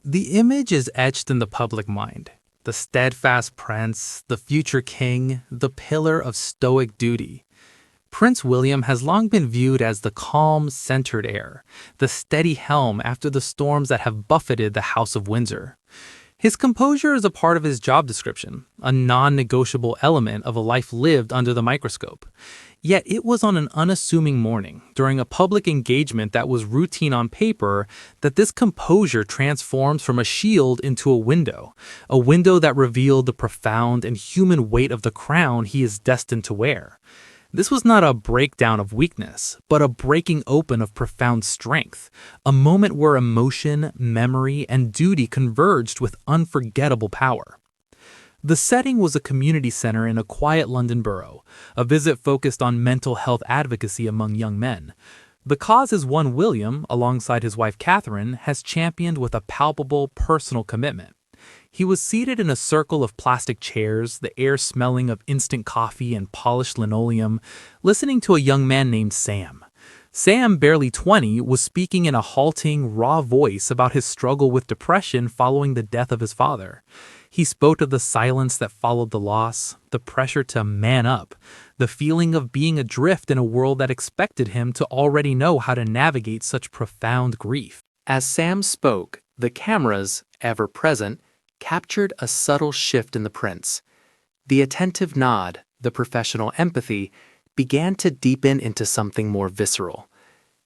The image is etched in the public mind. The steadfast prince, the future king, the pillar of stoic duty. Prince William has long been viewed as the calm, centered heir, the steady helm after the storms that have buffeted the House of Windsor. His composure is a part of his job description, a non-negotiable element of a life lived under the microscope. Yet it was on an unassuming morning, during a public engagement that was routine on paper, that this composure transformed from a shield into a window that revealed the profound and human weight of the crown he is destined to wear. This was not a breakdown of weakness, but a breaking open of profound strength, a moment where emotion, memory, and duty converged with unforgettable power. The setting was a community center in a quiet London borough, a visit focused on mental health advocacy among young men. The cause is one William, alongside his wife Catherine, has championed with a palpable personal commitment. He was seated in a circle of plastic chairs, the air smelling of instant coffee and polished linoleum, listening to a young man named Sam. Sam, barely 20, was speaking in a halting, raw voice about his struggle with depression following the death of his father. He spoke of the silence that followed the loss, the pressure to man up, the feeling of being adrift in a world that expected him to already know how to navigate such profound grief. As Sam spoke, the cameras, ever present, captured a subtle shift in the prince. The attentive nod, the professional empathy, began to deepen into something more visceral.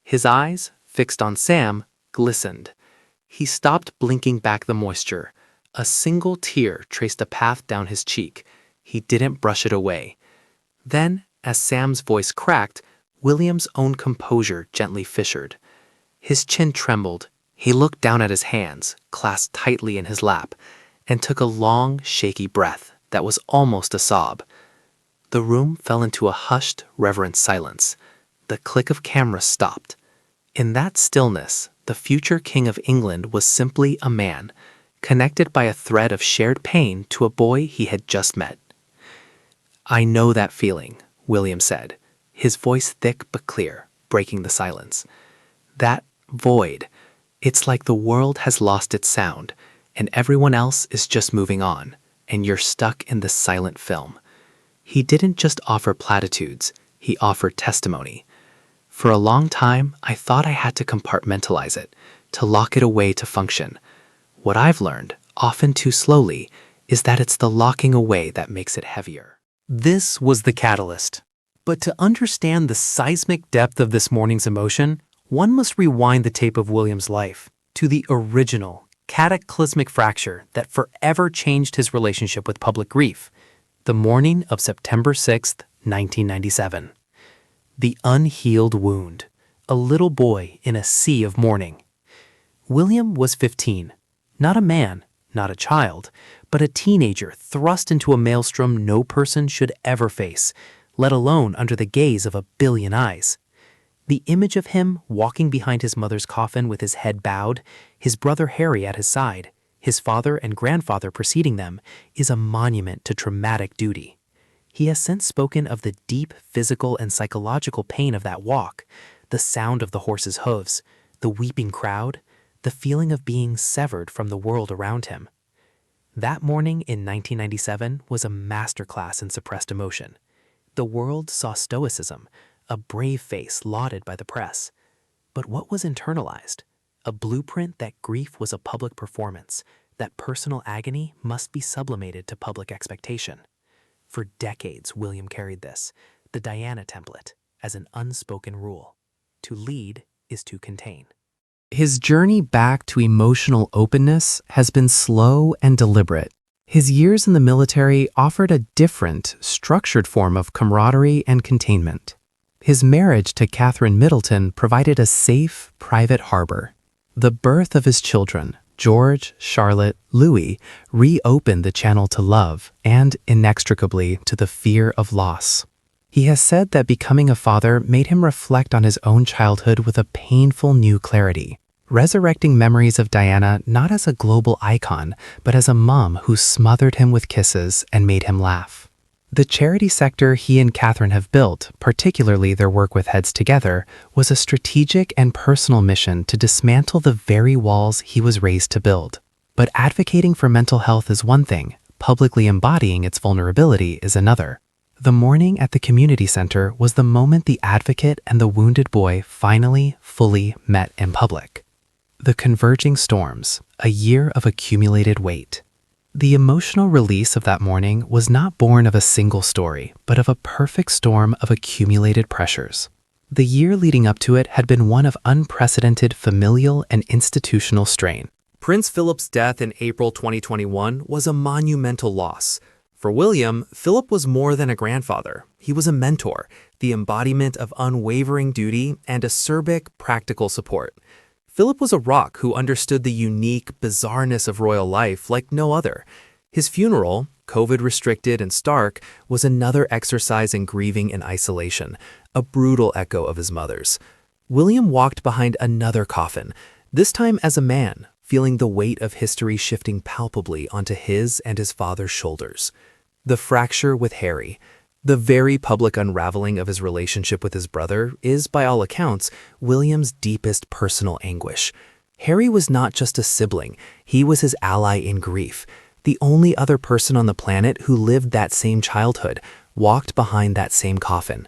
His eyes, fixed on Sam, glistened. He stopped blinking back the moisture. A single tear traced a path down his cheek. He didn't brush it away. Then, as Sam's voice cracked, William's own composure gently fissured. His chin trembled. He looked down at his hands, clasped tightly in his lap, and took a long, shaky breath that was almost a sob. The room fell into a hushed, reverent silence. The click of cameras stopped. In that stillness, the future King of England was simply a man, connected by a thread of shared pain to a boy he had just met. "I know that feeling," William said, his voice thick but clear, breaking the silence. "That void, it's like the world has lost its sound, and everyone else is just moving on, and you're stuck in this silent film." He didn't just offer platitudes, he offered testimony. "For a long time, I thought I had to compartmentalize it, to lock it away to function. What I've learned, often too slowly, is that it's the locking away that makes it heavier." This was the catalyst. But to understand the seismic depth of this morning's emotion, one must rewind the tape of William's life to the original, cataclysmic fracture that forever changed his relationship with public grief, the morning of September 6th, 1997. The unhealed wound, a little boy in a sea of mourning. William was 15, not a man, not a child, but a teenager thrust into a maelstrom no person should ever face, let alone under the gaze of a billion eyes. The image of him walking behind his mother's coffin with his head bowed, his brother Harry at his side, his father and grandfather preceding them, is a monument to traumatic duty. He has since spoken of the deep physical and psychological pain of that walk, the sound of the horse's hooves, the weeping crowd, the feeling of being severed from the world around him. That morning in 1997 was a masterclass in suppressed emotion. The world saw stoicism, a brave face lauded by the press. But what was internalized? A blueprint that grief was a public performance, that personal agony must be sublimated to public expectation. For decades, William carried this, the Diana template, as an unspoken rule. To lead is to contain. His journey back to emotional openness has been slow and deliberate. His years in the military offered a different, structured form of camaraderie and containment. His marriage to Catherine Middleton provided a safe, private harbor. The birth of his children, George, Charlotte, Louis, reopened the channel to love and, inextricably, to the fear of loss. He has said that becoming a father made him reflect on his own childhood with a painful new clarity, resurrecting memories of Diana not as a global icon, but as a mom who smothered him with kisses and made him laugh. The charity sector he and Catherine have built, particularly their work with Heads Together, was a strategic and personal mission to dismantle the very walls he was raised to build. But advocating for mental health is one thing, publicly embodying its vulnerability is another. The morning at the community center was the moment the advocate and the wounded boy finally, fully met in public. The converging storms, a year of accumulated weight. The emotional release of that morning was not born of a single story, but of a perfect storm of accumulated pressures. The year leading up to it had been one of unprecedented familial and institutional strain. Prince Philip's death in April 2021 was a monumental loss. For William, Philip was more than a grandfather. He was a mentor, the embodiment of unwavering duty and acerbic, practical support. Philip was a rock who understood the unique bizarreness of royal life like no other. His funeral, COVID-restricted and stark, was another exercise in grieving and isolation, a brutal echo of his mother's. William walked behind another coffin, this time as a man, feeling the weight of history shifting palpably onto his and his father's shoulders. The fracture with Harry, the very public unraveling of his relationship with his brother, is, by all accounts, William's deepest personal anguish. Harry was not just a sibling, he was his ally in grief. The only other person on the planet who lived that same childhood, walked behind that same coffin.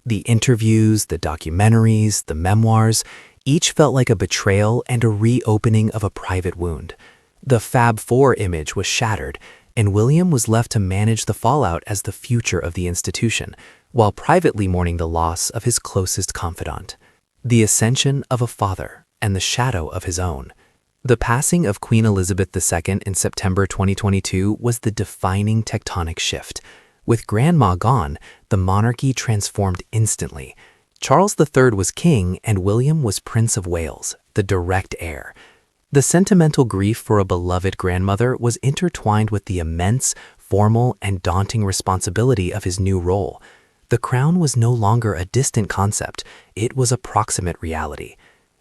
The interviews, the documentaries, the memoirs, each felt like a betrayal and a reopening of a private wound. The Fab Four image was shattered, and William was left to manage the fallout as the future of the institution, while privately mourning the loss of his closest confidant. The ascension of a father and the shadow of his own. The passing of Queen Elizabeth II in September 2022 was the defining tectonic shift. With Grandma gone, the monarchy transformed instantly. Charles III was king and William was Prince of Wales, the direct heir. The sentimental grief for a beloved grandmother was intertwined with the immense, formal, and daunting responsibility of his new role. The crown was no longer a distant concept, it was a proximate reality.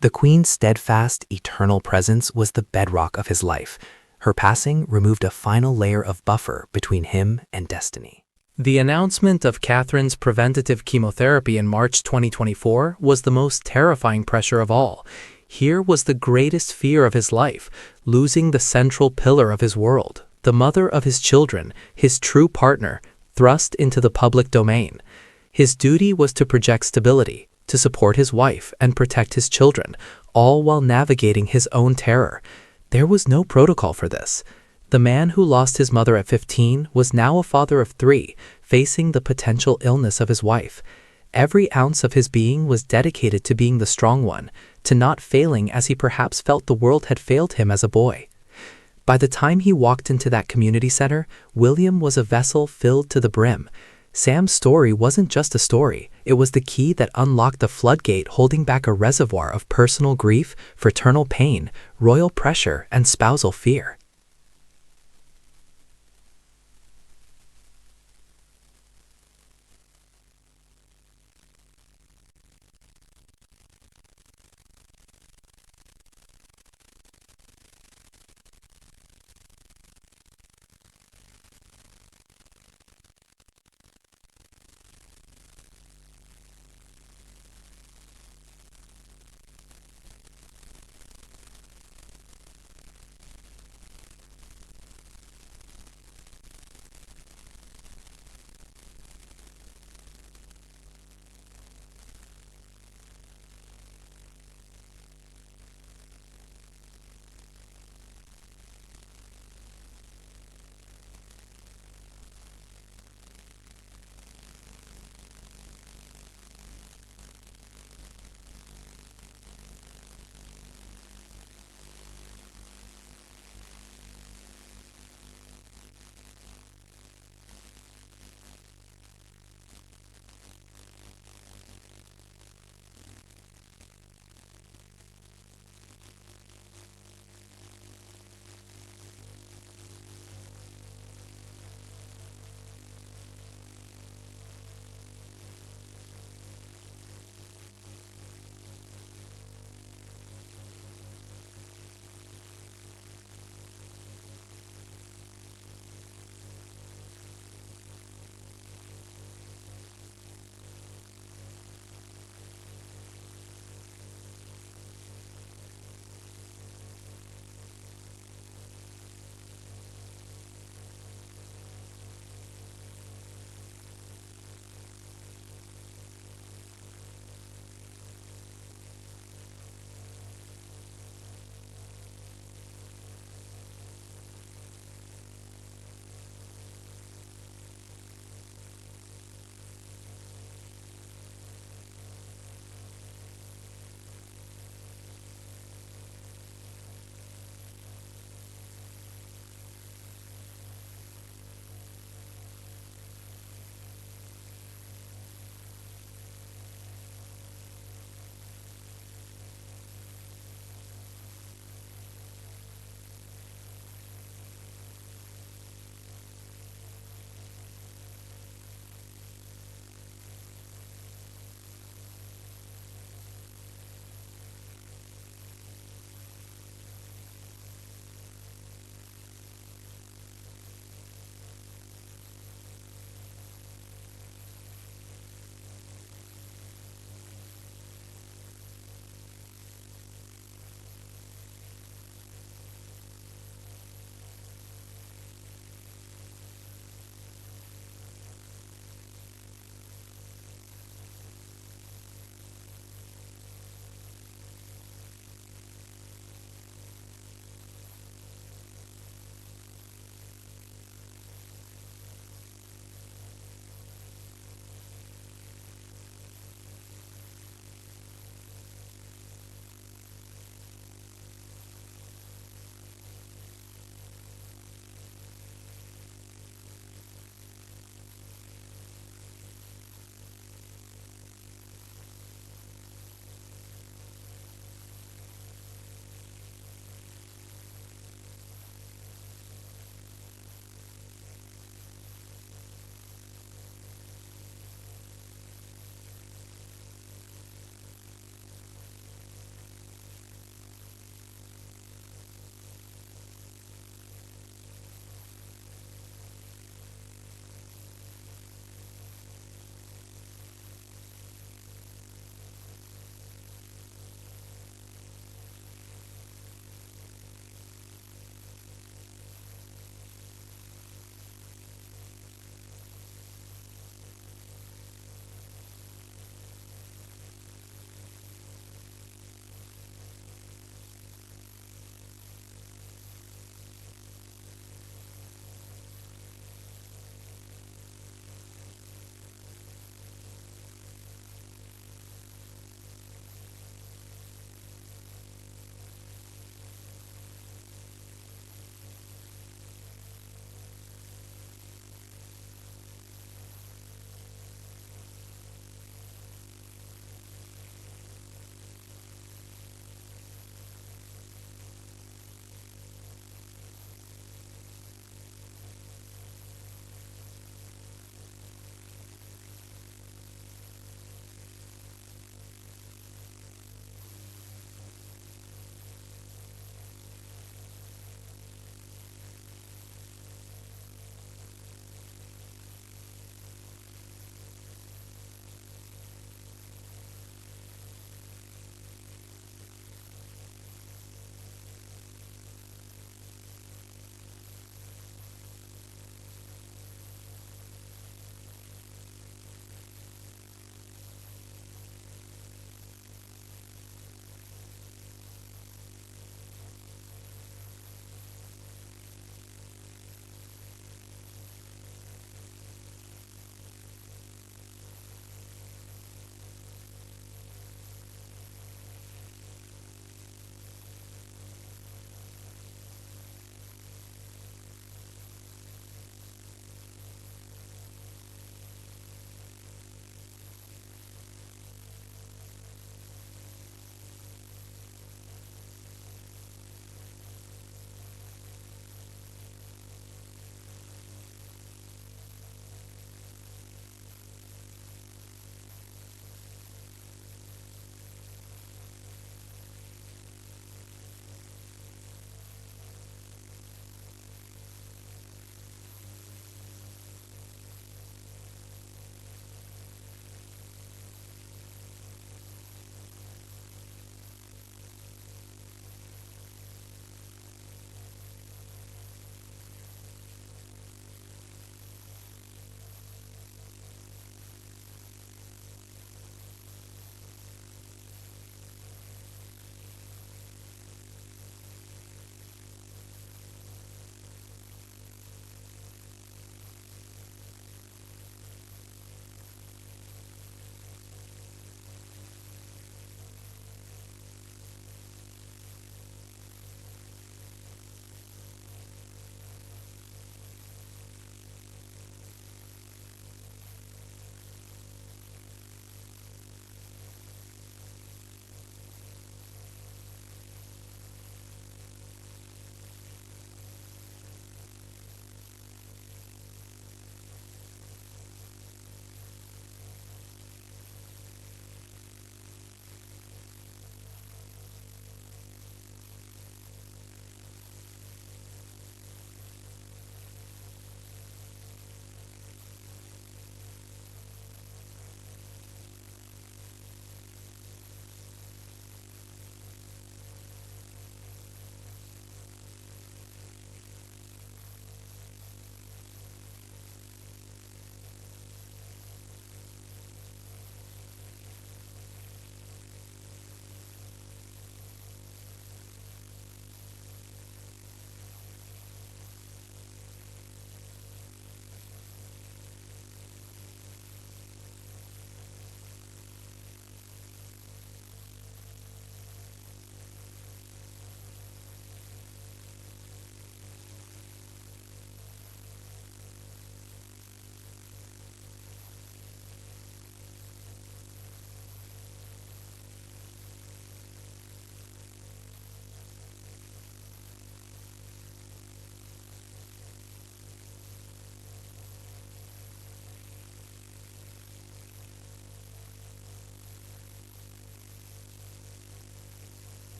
The Queen's steadfast, eternal presence was the bedrock of his life. Her passing removed a final layer of buffer between him and destiny. The announcement of Catherine's preventative chemotherapy in March 2024 was the most terrifying pressure of all. Here was the greatest fear of his life, losing the central pillar of his world, the mother of his children, his true partner, thrust into the public domain. His duty was to project stability, to support his wife and protect his children, all while navigating his own terror. There was no protocol for this. The man who lost his mother at 15 was now a father of 3, facing the potential illness of his wife. Every ounce of his being was dedicated to being the strong one, to not failing as he perhaps felt the world had failed him as a boy. By the time he walked into that community center, William was a vessel filled to the brim. Sam's story wasn't just a story, it was the key that unlocked the floodgate holding back a reservoir of personal grief, fraternal pain, royal pressure, and spousal fear.